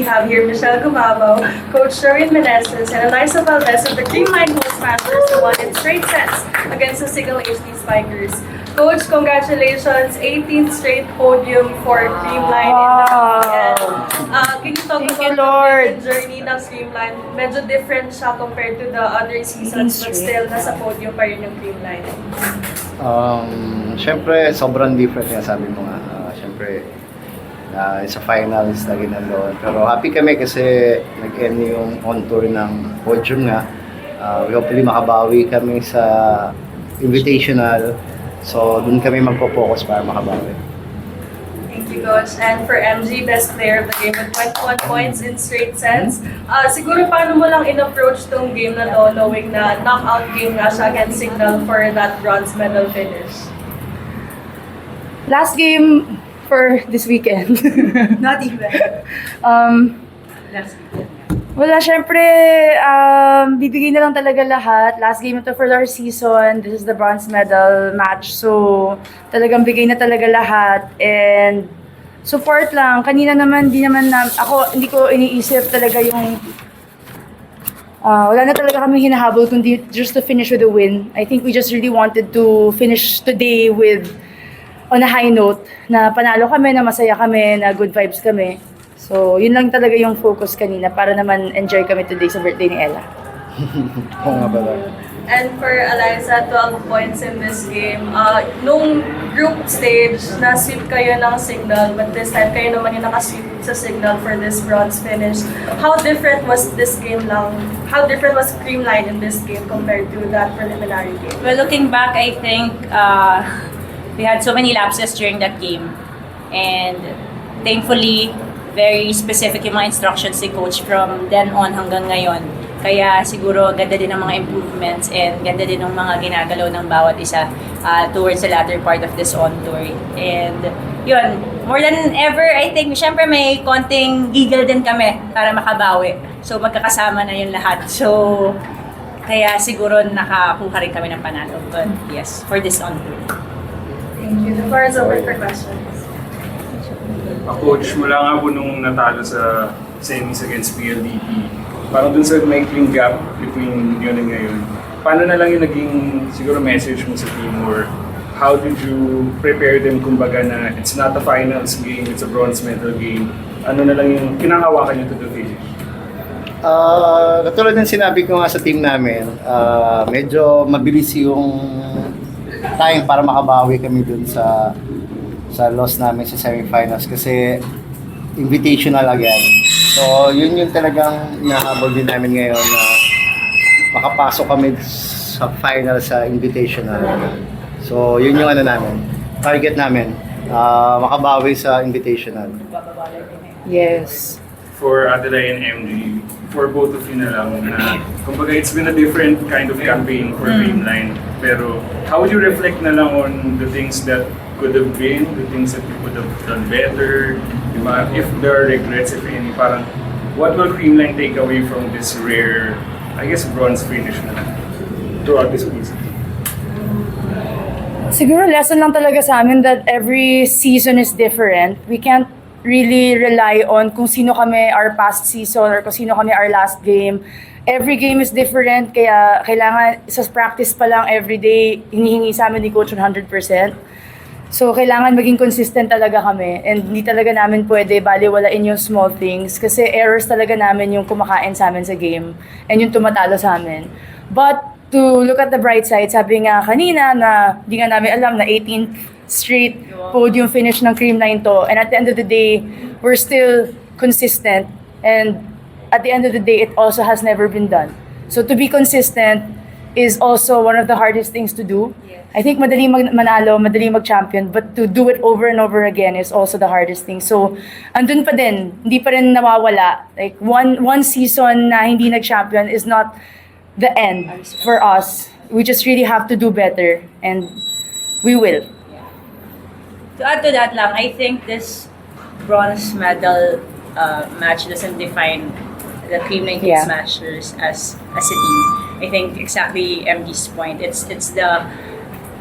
have here Michelle Gumabo, Coach Sherwin Meneses, and Eliza Valdez of the Creamline Host Masters who won in straight sets against the Signal HD Spikers. Coach, congratulations! 18th straight podium for Creamline in the weekend. Can you talk Thank you, about Lord. the journey ng Creamline? Medyo different siya compared to the other seasons, but still nasa podium pa rin yung Creamline. Siyempre, sobrang different nga sabi mo nga. Siyempre, sa finals lagi nandoon. Pero happy kami kasi nag-end yung on tour ng podium nga. We hopefully makabawi kami sa invitational. So, dun kami magpo-focus para makabawi. Thank you, Coach. And for MG, best player of the game with 21 points in straight sets. Siguro paano mo lang in-approach tong game na to, knowing na knockout game nga siya against Signal for that bronze medal finish? Last game for this weekend. Not even. Last weekend. Wala, syempre, bibigay na lang talaga lahat. Last game ito for our season. This is the bronze medal match. So, talagang bigay na talaga lahat. And support lang. Kanina naman, hindi ko iniisip talaga yung wala na talaga kami hinahabol kundi just to finish with a win. I think we just really wanted to finish today on a high note, na panalo kami, na masaya kami, na good vibes kami. So, yun lang talaga yung focus kanina para naman enjoy kami today sa birthday ni Ella. Oo nga pala. And for Eliza, 12 points in this game. Nung group stage, na-sweep kayo ng Signal, but this time kayo naman yung nakasweep sa Signal for this bronze finish. How different was this game lang? How different was Creamline in this game compared to that preliminary game? Well, looking back, I think we had so many lapses during that game. And thankfully, very specific yung mga instructions ni Coach from then on hanggang ngayon. Kaya siguro ganda din ng mga improvements and ganda din ng mga ginagalaw ng bawat isa towards the latter part of this on tour. And yun, more than ever, I think, syempre may konting giggle din kami para makabawi. So magkakasama na yung lahat. So kaya siguro nakakuha rin kami ng panalo. But yes, for this on tour. Thank you. The floor is open for questions. Coach, mula nga po nung natalo sa semis against PLDT, parang dun sa maikling gap between yun and ngayon, paano na lang yung naging siguro message mo sa team, or how did you prepare them, kumbaga na it's not a finals game, it's a bronze medal game, ano na lang yung kinakawakan nyo to the finish? Katulad ng sinabi ko nga sa team namin, medyo mabilis yung time para makabawi kami dun sa loss namin sa semifinals kasi invitational again. So, yun yung talagang nahabol din namin ngayon na makapasok kami sa final sa invitational. So, yun yung target namin, makabawi sa invitational. Yes. For Adelay and MG, for both of you na lang, na kumbaga it's been a different kind of campaign for Creamline. Pero how would you reflect na lang on the things that could have been, the things that you could have done better, diba? If there are regrets, if any, parang what will Creamline take away from this rare, I guess, bronze finish na lang throughout this season? Siguro lesson lang talaga sa amin that every season is different. We can't really rely on kung sino kami our past season or kung sino kami our last game. Every game is different, kaya kailangan sa practice pa lang everyday, hinihingi sa amin ni Coach 100%. So, kailangan maging consistent talaga kami and hindi talaga namin pwede baliwalain yung small things kasi errors talaga namin yung kumakain sa amin sa game and yung tumatalo sa amin. But, to look at the bright side, sabi nga kanina na di nga namin alam na 18th straight podium finish ng Creamline to, and at the end of the day, we're still consistent, and at the end of the day, it also has never been done. So, to be consistent is also one of the hardest things to do. I think madaling manalo, madaling mag-champion, but to do it over and over again is also the hardest thing. So, andun pa din, hindi pa rin nawawala. Like, one season na hindi nag-champion is not the end for us. We just really have to do better, and we will. To add to that lang, I think this bronze medal match doesn't define the Creamline Kid Smashers as a team. I think exactly MD's point. It's the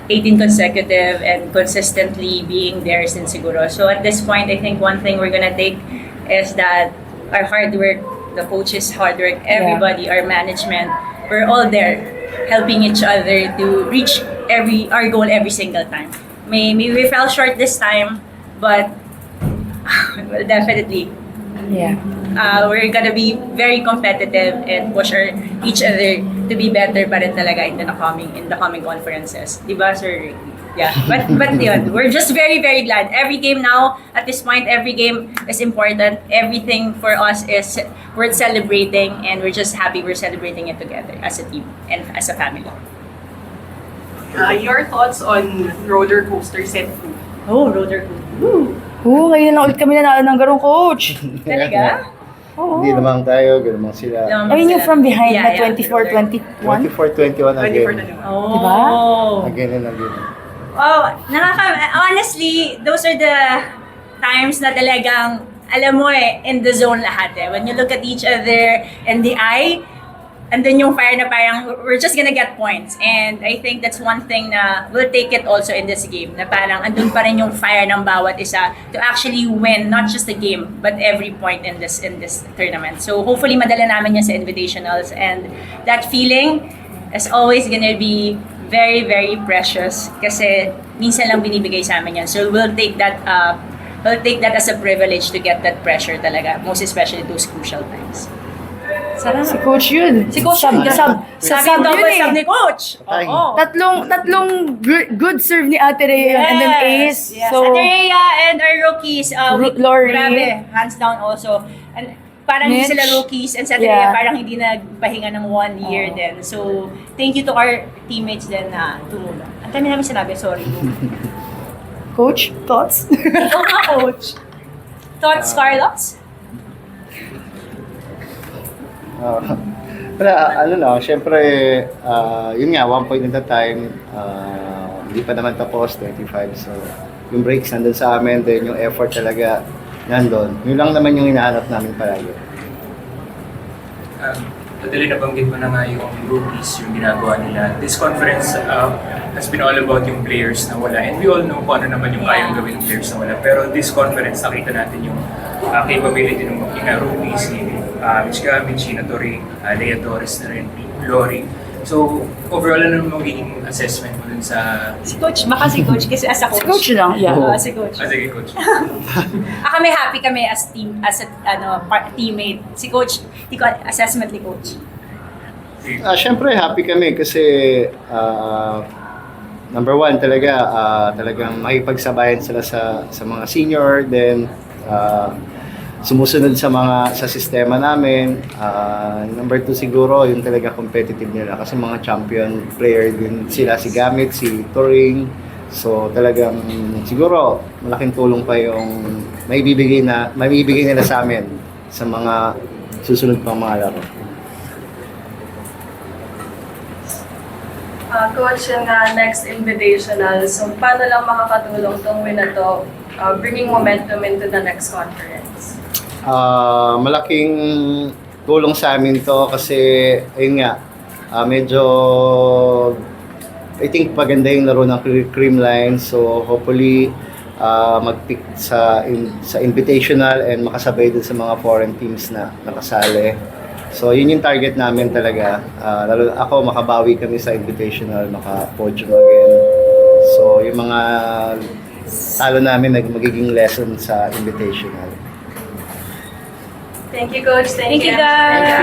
18 consecutive and consistently being there since siguro. So at this point, I think one thing we're gonna take is that our hard work, the coaches' hard work, everybody, our management, we're all there helping each other to reach our goal every single time. Maybe we fell short this time, but well, definitely Yeah. we're gonna be very competitive and push each other to be better pa rin talaga in the coming conferences. Diba, Sir Ricky? Yeah. But yun, we're just very, very glad. Every game now, at this point, every game is important. Everything for us is worth celebrating, and we're just happy we're celebrating it together as a team and as a family. Your thoughts on roller coaster set 2? Oh, roller coaster. Ngayon na ulit kami nanalo ng garong, coach. Talaga? Oo. Hindi naman tayo, ganun naman sila. I mean, yung from behind na Yeah, 24-21. 24-21 again. 24 Oh. Diba? Again and again. Oh, honestly, those are the times na talagang, alam mo in the zone lahat When you look at each other in the eye, and then yung fire na parang, we're just gonna get points. And I think that's one thing na we'll take it also in this game, na parang andun pa rin yung fire ng bawat isa to actually win, not just the game, but every point in this tournament. So hopefully madala namin yan sa invitationals, and that feeling is always gonna be very, very precious kasi minsan lang binibigay sa amin yan. So we'll take that as a privilege to get that pressure talaga, most especially those crucial times. Sarap. Si coach yun. Si Coach Sub yun. sub Double yun sub eh. ni Coach. Patay. Oo. Tatlong good serve ni Ate Rhea and then ace. Yes. So, Ate Rhea and our rookies. Lori. Grabe, hands down also. And parang hindi Mitch. sila rookies, and sa Ate Yeah. Rhea parang hindi nagpahinga ng 1 year din. So, thank you to our teammates din na tumulong. Ang dami namin sinabi, sorry. coach, thoughts? Ikaw nga, Coach. Thoughts, Carlos? Wala, ano na, syempre, yun nga, 1 point at a time, hindi pa naman tapos, 25, so yung breaks nandun sa amin, then yung effort talaga nandun. Yun lang naman yung hinahanap namin palagi. Totally nabanggit mo na nga yung rookies, yung ginagawa nila. This conference has been all about yung players na wala. And we all know kung ano naman yung kayang gawin ng players na wala. Pero this conference, nakita natin yung capability ng mga rookies, ni Mitch Gambit, Sheena Torre, Lea Torres na rin, Lori. So, overall, ano naman magiging assessment mo dun sa... Si Coach, baka si Coach kasi as a coach. Coach lang, yeah. Si Coach. Sige, Coach. Kami happy kami as team, as a teammate. Si Coach, assessment ni Coach. Sige. Syempre, happy kami kasi number one talaga, talagang makipagsabayan sila sa mga senior, then sumusunod sa sistema namin. Number two siguro, yung talaga competitive nila kasi mga champion player din sila, si Gamit, si Turing. So talagang siguro malaking tulong pa yung may bibigay nila sa amin sa mga susunod pang mga laro. Coach, yung next invitational, so paano lang makakatulong tong win na to, bringing momentum into the next conference? Malaking tulong sa amin to kasi ayun nga, medyo I think paganda yung laro ng Creamline, so hopefully mag-pick sa invitational and makasabay din sa mga foreign teams na nakasali. So yun yung target namin talaga, lalo ako makabawi kami sa invitational, maka-podium again. So yung mga talo namin magiging lesson sa invitational. Thank you, Coach. Thank you, guys.